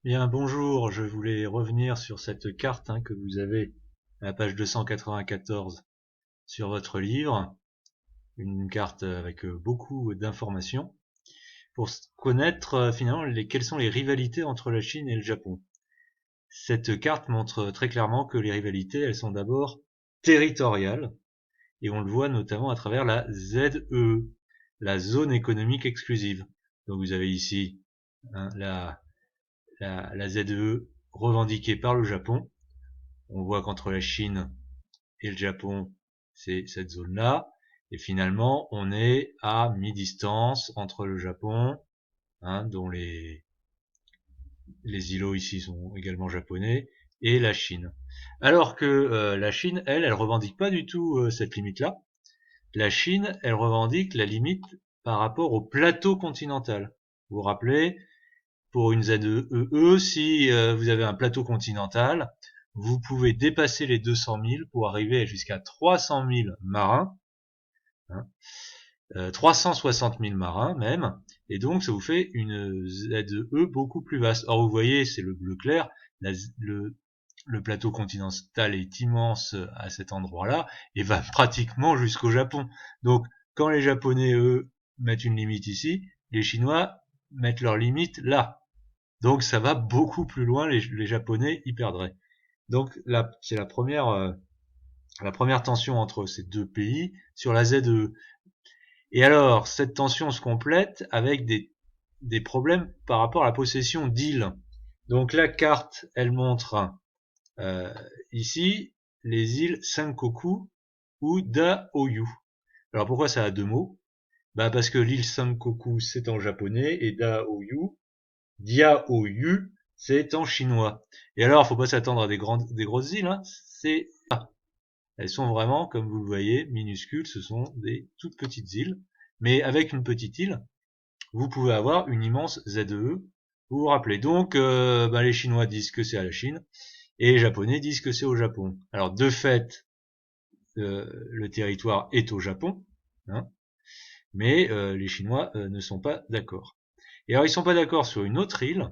Bien, bonjour, je voulais revenir sur cette carte que vous avez à la page 294 sur votre livre, une carte avec beaucoup d'informations, pour connaître finalement quelles sont les rivalités entre la Chine et le Japon. Cette carte montre très clairement que les rivalités, elles sont d'abord territoriales, et on le voit notamment à travers la ZEE, la zone économique exclusive. Donc vous avez ici la ZEE revendiquée par le Japon. On voit qu'entre la Chine et le Japon, c'est cette zone-là. Et finalement, on est à mi-distance entre le Japon, dont les îlots ici sont également japonais, et la Chine. Alors que la Chine, elle revendique pas du tout cette limite-là. La Chine, elle revendique la limite par rapport au plateau continental. Vous vous rappelez, pour une ZEE, si vous avez un plateau continental, vous pouvez dépasser les 200 000 pour arriver jusqu'à 300 000 marins, 360 000 marins même, et donc ça vous fait une ZEE beaucoup plus vaste. Or vous voyez, c'est le bleu clair, le plateau continental est immense à cet endroit-là et va pratiquement jusqu'au Japon. Donc quand les Japonais, eux, mettent une limite ici, les Chinois mettent leur limite là. Donc ça va beaucoup plus loin, les Japonais y perdraient. Donc là, c'est la première tension entre ces deux pays sur la ZEE. Et alors, cette tension se complète avec des problèmes par rapport à la possession d'îles. Donc la carte, elle montre euh, ici les îles Senkaku ou Daoyu. Alors pourquoi ça a deux mots? Parce que l'île Senkaku c'est en japonais et Diaoyu c'est en chinois. Et alors, faut pas s'attendre à des grosses îles, c'est elles sont vraiment, comme vous le voyez, minuscules, ce sont des toutes petites îles. Mais avec une petite île, vous pouvez avoir une immense ZEE. Vous vous rappelez donc, les Chinois disent que c'est à la Chine, et les Japonais disent que c'est au Japon. Alors de fait, le territoire est au Japon, mais les Chinois ne sont pas d'accord. Et alors ils sont pas d'accord sur une autre île,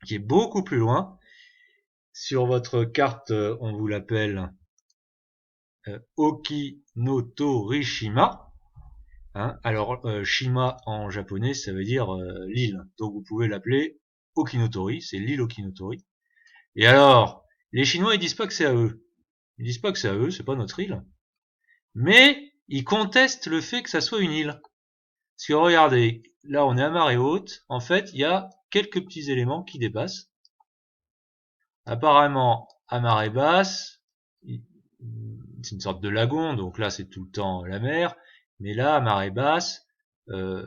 qui est beaucoup plus loin. Sur votre carte, on vous l'appelle Okinotorishima. Alors, Shima en japonais, ça veut dire l'île. Donc vous pouvez l'appeler Okinotori, c'est l'île Okinotori. Et alors, les Chinois, ils disent pas que c'est à eux. Ils disent pas que c'est à eux, c'est pas notre île. Mais ils contestent le fait que ça soit une île. Parce que regardez, là on est à marée haute, en fait, il y a quelques petits éléments qui dépassent. Apparemment, à marée basse, c'est une sorte de lagon, donc là c'est tout le temps la mer, mais là, à marée basse, euh,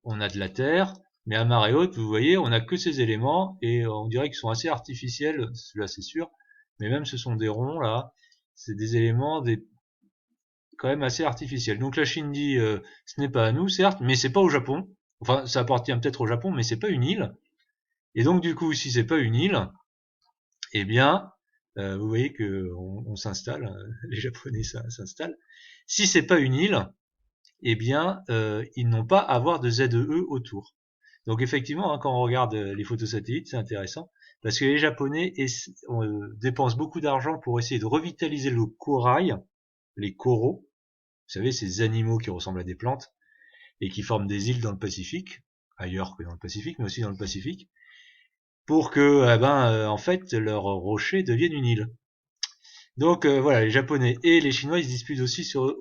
on a de la terre, mais à marée haute, vous voyez, on a que ces éléments, et on dirait qu'ils sont assez artificiels, celui-là c'est sûr, mais même ce sont des ronds, là, c'est des éléments quand même assez artificiels. Donc la Chine dit, ce n'est pas à nous, certes, mais c'est pas au Japon, enfin, ça appartient peut-être au Japon, mais c'est pas une île, et donc du coup, si c'est pas une île, eh bien, vous voyez que on s'installe, les Japonais s'installent. Si c'est pas une île, eh bien, ils n'ont pas à avoir de ZEE autour. Donc effectivement, quand on regarde les photos satellites, c'est intéressant parce que les Japonais dépensent beaucoup d'argent pour essayer de revitaliser le corail, les coraux. Vous savez, ces animaux qui ressemblent à des plantes et qui forment des îles dans le Pacifique, ailleurs que dans le Pacifique, mais aussi dans le Pacifique, pour que, en fait, leur rocher devienne une île. Donc voilà, les Japonais et les Chinois, ils se disputent aussi sur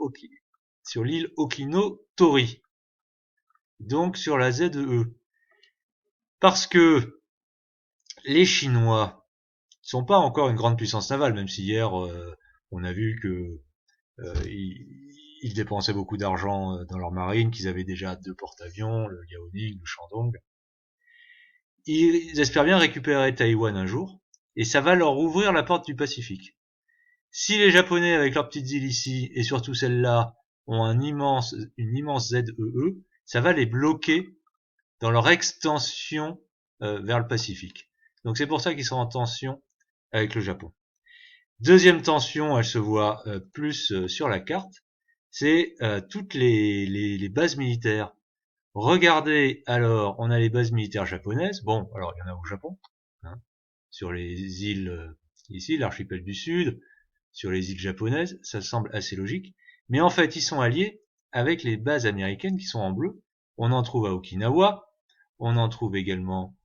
l'île Okinotori, donc sur la ZEE. Parce que les Chinois ne sont pas encore une grande puissance navale, même si hier on a vu que ils dépensaient beaucoup d'argent dans leur marine, qu'ils avaient déjà 2 porte-avions, le Liaoning, le Shandong. Ils espèrent bien récupérer Taïwan un jour, et ça va leur ouvrir la porte du Pacifique. Si les Japonais, avec leurs petites îles ici, et surtout celle-là, ont une immense ZEE, ça va les bloquer dans leur extension vers le Pacifique. Donc c'est pour ça qu'ils sont en tension avec le Japon. Deuxième tension, elle se voit plus sur la carte, c'est toutes les bases militaires. Regardez, alors, on a les bases militaires japonaises. Bon, alors il y en a au Japon, hein, sur les îles, ici, l'archipel du Sud, sur les îles japonaises, ça semble assez logique. Mais en fait, ils sont alliés avec les bases américaines qui sont en bleu. On en trouve à Okinawa, on en trouve également,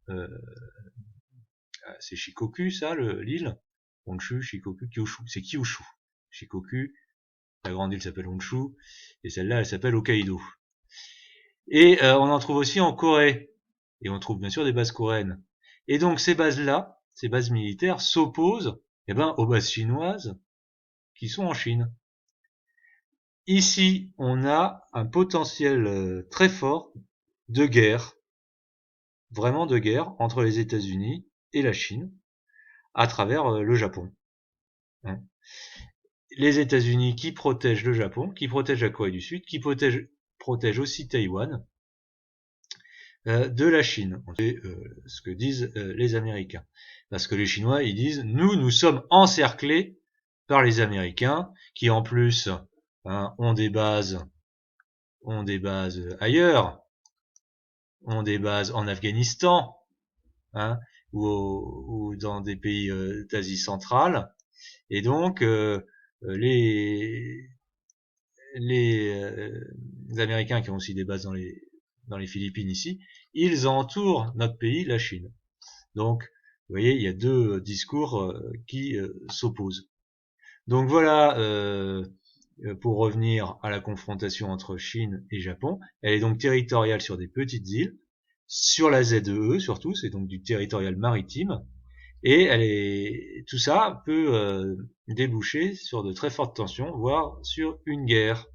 c'est Shikoku, ça, l'île. Honshu, Shikoku, Kyushu, c'est Kyushu. Shikoku, la grande île s'appelle Honshu, et celle-là, elle s'appelle Hokkaido. Et on en trouve aussi en Corée. Et on trouve bien sûr des bases coréennes. Et donc ces bases-là, ces bases militaires, s'opposent aux bases chinoises qui sont en Chine. Ici, on a un potentiel très fort de guerre, vraiment de guerre, entre les États-Unis et la Chine, à travers le Japon. Hein. Les États-Unis qui protègent le Japon, qui protègent la Corée du Sud, qui protègent aussi Taïwan de la Chine. C'est ce que disent les Américains. Parce que les Chinois, ils disent, nous sommes encerclés par les Américains, qui en plus ont des bases ailleurs, ont des bases en Afghanistan, hein, ou dans des pays d'Asie centrale, et donc les Américains qui ont aussi des bases dans les Philippines ici, ils entourent notre pays, la Chine. Donc, vous voyez, il y a deux discours qui s'opposent. Donc voilà, pour revenir à la confrontation entre Chine et Japon, elle est donc territoriale sur des petites îles, sur la ZEE surtout, c'est donc du territorial maritime, et tout ça peut déboucher sur de très fortes tensions, voire sur une guerre.